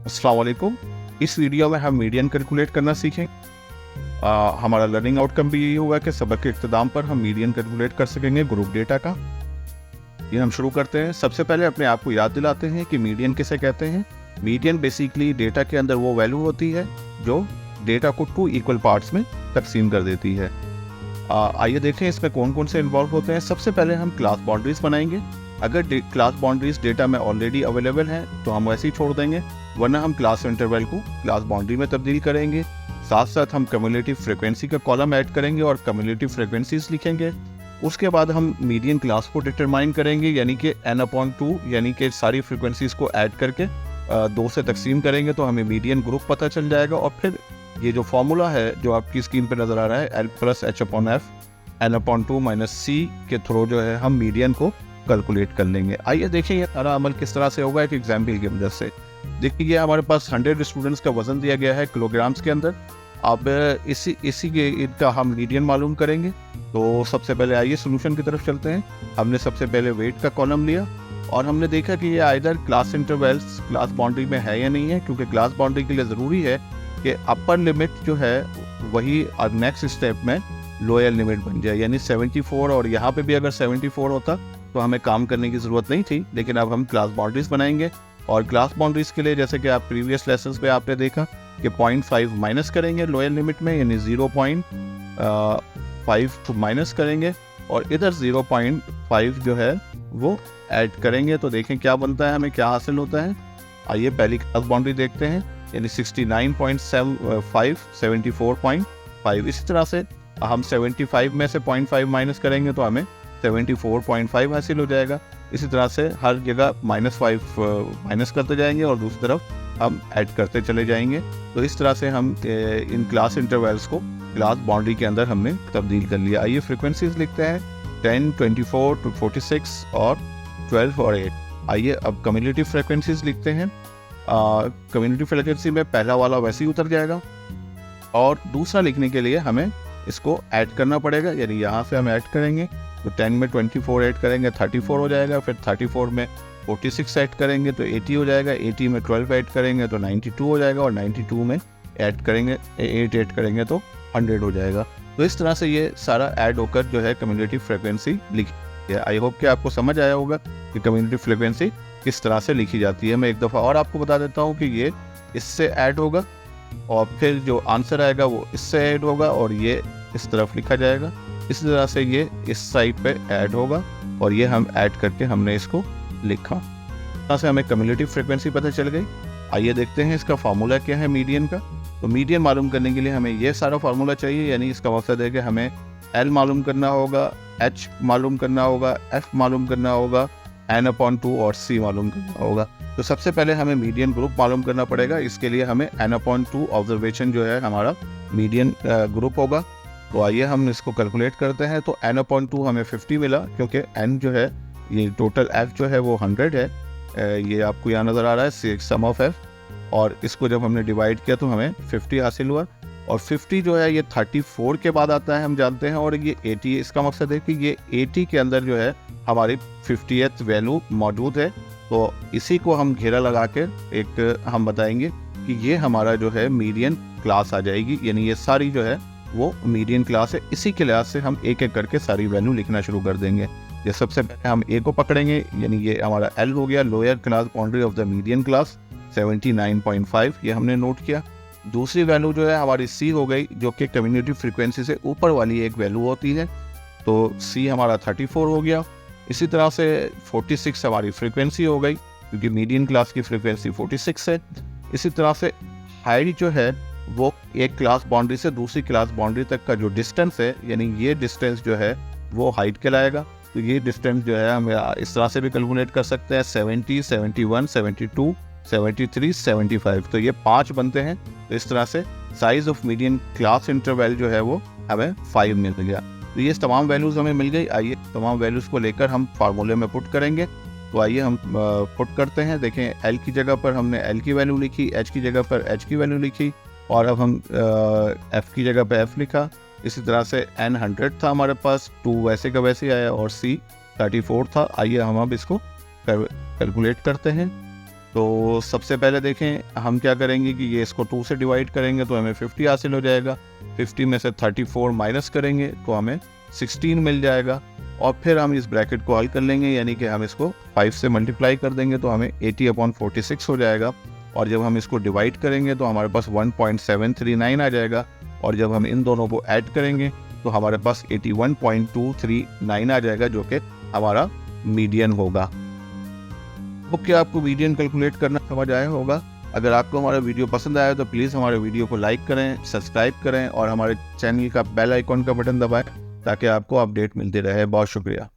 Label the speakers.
Speaker 1: अस्सलाम वालेकुम। इस वीडियो में हम मीडियन कैलकुलेट करना सीखेंगे। हमारा लर्निंग आउटकम भी यही होगा कि सबक के इख्तिताम पर हम मीडियन कैलकुलेट कर सकेंगे ग्रुप डेटा का। ये हम शुरू करते हैं। सबसे पहले अपने आप को याद दिलाते हैं कि मीडियन किसे कहते हैं। मीडियन बेसिकली डेटा के अंदर वो वैल्यू होती है जो डेटा को 2 इक्वल पार्ट्स में तकसीम कर देती है। आइए देखें इसमें कौन कौन से इन्वॉल्व होते हैं। सबसे पहले हम क्लास बाउंड्रीज बनाएंगे। अगर क्लास बाउंड्रीज डेटा में ऑलरेडी अवेलेबल हैं तो हम वैसे ही छोड़ देंगे, वरना हम क्लास इंटरवल को क्लास बाउंड्री में तब्दील करेंगे। साथ साथ हम कम्युलेटिव फ्रीक्वेंसी का कॉलम ऐड करेंगे और कम्युलेटिव फ्रीक्वेंसीज लिखेंगे। उसके बाद हम मीडियन क्लास को डिटरमाइन करेंगे, यानी कि n/2 यानी कि सारी फ्रीक्वेंसीज को ऐड करके 2 से तकसीम करेंगे तो हमें मीडियन ग्रुप पता चल जाएगा। और फिर ये जो फॉर्मूला है जो आपकी स्क्रीन पर नज़र आ रहा है L+H/F n/2 - c के थ्रू जो है हम मीडियन को कैलकुलेट कर लेंगे। आइए देखें ये सारा अमल किस तरह से होगा एक एग्जाम्पल की मदद से। देखिए ये हमारे पास 100 स्टूडेंट्स का वजन दिया गया है किलोग्राम्स के अंदर। अब इसी के इनका हम मीडियन मालूम करेंगे। तो सबसे पहले आइए सोल्यूशन की तरफ चलते हैं। हमने सबसे पहले वेट का कॉलम लिया और हमने देखा कि ये either class intervals class boundary में है या नहीं है, क्योंकि क्लास बाउंड्री के लिए ज़रूरी है कि अपर लिमिट जो है वही नेक्स्ट स्टेप में लोअर लिमिट बन जाए, यानी 74। और यहाँ पे भी अगर 74 होता तो हमें काम करने की ज़रूरत नहीं थी, लेकिन अब हम क्लास बाउंड्रीज बनाएंगे। और क्लास बाउंड्रीज के लिए जैसे कि आप प्रीवियस लेसन्स पे आपने देखा कि 0.5 माइनस करेंगे लोअर लिमिट में, यानी 0.5 माइनस करेंगे और इधर 0.5 जो है वो ऐड करेंगे। तो देखें क्या बनता है, हमें क्या हासिल होता है। आइए पहली क्लास बाउंड्री देखते हैं, यानी 69.75 74.5। इसी तरह से हम 75 में से 0.5 माइनस करेंगे तो हमें 74.5 हासिल हो जाएगा। इसी तरह से हर जगह -5 माइनस करते जाएंगे और दूसरी तरफ हम ऐड करते चले जाएंगे। तो इस तरह से हम इन क्लास इंटरवल्स को क्लास बाउंड्री के अंदर हमने तब्दील कर लिया। आइए फ्रीक्वेंसीज लिखते हैं 10, 24, 46 और 12 और 8। आइए अब कम्युलेटिव फ्रीक्वेंसीज लिखते हैं। कम्युलेटिव फ्रीक्वेंसी में पहला वाला वैसे ही उतर जाएगा और दूसरा लिखने के लिए हमें इसको ऐड करना पड़ेगा, यानी यहाँ से हम ऐड करेंगे तो 10 में 24 ऐड करेंगे 34 हो जाएगा, फिर 34 में 46 ऐड करेंगे तो 80 हो जाएगा, 80 में 12 ऐड करेंगे तो 92 हो जाएगा और 92 में ऐड करेंगे 8 ऐड करेंगे तो 100 हो जाएगा। तो इस तरह से ये सारा ऐड होकर जो है कम्युलेटिव फ्रीक्वेंसी लिखी है। आई होप कि आपको समझ आया होगा कि कम्युलेटिव फ्रीक्वेंसी किस तरह से लिखी जाती है। मैं एक दफ़ा और आपको बता देता हूँ कि ये इससे ऐड होगा और फिर जो आंसर आएगा वो इससे ऐड होगा और ये इस तरफ लिखा जाएगा। इसी तरह से ये इस साइड पे ऐड होगा और ये हम ऐड करके हमने इसको लिखा। यहाँ से हमें कम्युलेटिव फ्रीक्वेंसी पता चल गई। आइए देखते हैं इसका फार्मूला क्या है मीडियन का। तो मीडियन मालूम करने के लिए हमें ये सारा फार्मूला चाहिए, यानी इसका मकसद है कि हमें L मालूम करना होगा, H मालूम करना होगा, F मालूम करना होगा, n/2 और C मालूम करना होगा। तो सबसे पहले हमें मीडियन ग्रुप मालूम करना पड़ेगा। इसके लिए हमें n/2 ऑब्जर्वेशन जो है हमारा मीडियन ग्रुप होगा। तो आइए हम इसको कैलकुलेट करते हैं। तो n/2 हमें 50 मिला, क्योंकि n जो है ये टोटल f जो है वो 100 है। ये आपको यहाँ नज़र आ रहा है सम ऑफ f, और इसको जब हमने डिवाइड किया तो हमें 50 हासिल हुआ। और 50 जो है ये 34 के बाद आता है, हम जानते हैं, और ये 80। इसका मकसद है कि ये 80 के अंदर जो है हमारी 50th वैल्यू मौजूद है। तो इसी को हम घेरा लगा के एक हम बताएंगे कि ये हमारा जो है मीडियन क्लास आ जाएगी, यानी ये सारी जो है वो मीडियन क्लास है। इसी के लिहाज से हम एक एक करके सारी वैल्यू लिखना शुरू कर देंगे। ये सबसे पहले हम ए को पकड़ेंगे, यानी ये हमारा L हो गया, lower class boundary of the median class 79.5, ये हमने नोट किया। दूसरी वैल्यू जो है हमारी C हो गई, जो कि कम्युलेटिव फ्रीक्वेंसी से ऊपर वाली एक वैल्यू होती है। तो C हमारा 34 हो गया। इसी तरह से 46 हमारी फ्रीक्वेंसी हो गई, क्योंकि मीडियन क्लास की फ्रीक्वेंसी 46 है। इसी तरह से हाइट जो है वो एक क्लास बाउंड्री से दूसरी क्लास बाउंड्री तक का जो डिस्टेंस है, यानी ये डिस्टेंस जो है वो हाइट कहलाएगा। तो ये डिस्टेंस जो है हम इस तरह से भी कैलकुलेट कर सकते हैं, 70, 71, 72, 73, 75। तो ये 5 बनते हैं। तो इस तरह से size of median class interval जो है वो हमें 5 मिल गया। तो ये तमाम वैल्यूज़ हमें मिल गई। आइए तमाम वैल्यूज़ को लेकर हम फार्मूले में पुट करेंगे। तो आइए हम पुट करते हैं। देखें L की जगह पर हमने L की वैल्यू लिखी, H की जगह पर H की वैल्यू लिखी, और अब हम F की जगह पे F लिखा। इसी तरह से N 100 था हमारे पास, 2 वैसे का वैसे आया, और C 34 था। आइए हम अब इसको कैलकुलेट करते हैं। तो सबसे पहले देखें हम क्या करेंगे कि ये इसको 2 से डिवाइड करेंगे तो हमें 50 हासिल हो जाएगा। 50 में से 34 माइनस करेंगे तो हमें 16 मिल जाएगा। और फिर हम इस ब्रैकेट को हल कर लेंगे, यानी कि हम इसको 5 से मल्टीप्लाई कर देंगे तो हमें 80/46 हो जाएगा। और जब हम इसको डिवाइड करेंगे तो हमारे पास 1.739 आ जाएगा। और जब हम इन दोनों को ऐड करेंगे तो हमारे पास 81.239 आ जाएगा, जो कि हमारा मीडियन होगा। तो क्या आपको मीडियन कैलकुलेट करना समझ आया होगा? अगर आपको हमारा वीडियो पसंद आया तो प्लीज़ हमारे वीडियो को लाइक करें, सब्सक्राइब करें और हमारे चैनल का बेल आइकॉन का बटन दबाएं ताकि आपको अपडेट मिलती रहे। बहुत शुक्रिया।